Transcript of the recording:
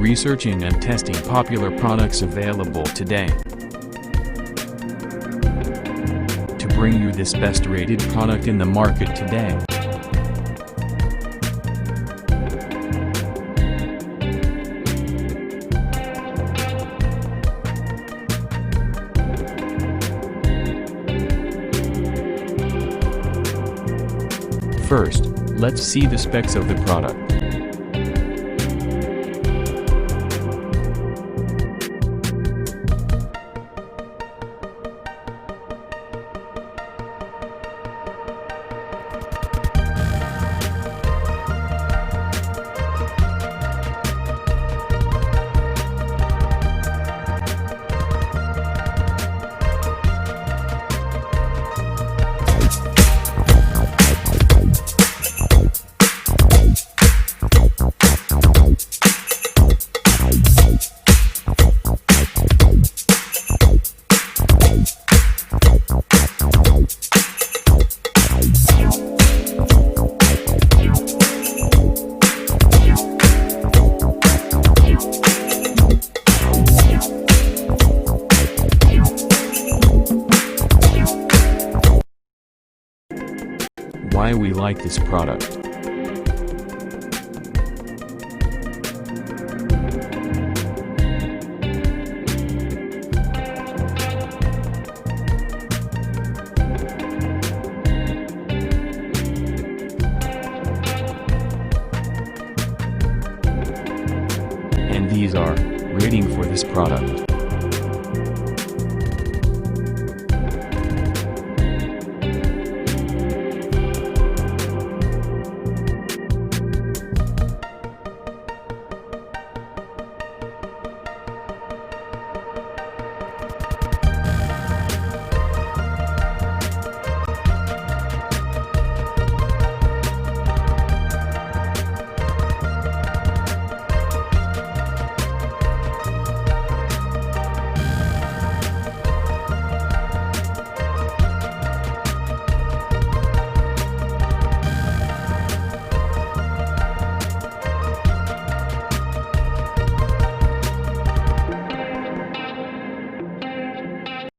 researching and testing popular products available today to bring you this best rated product in the market today. First, let's see the specs of the product. Why we like this product. And these are rating for this product.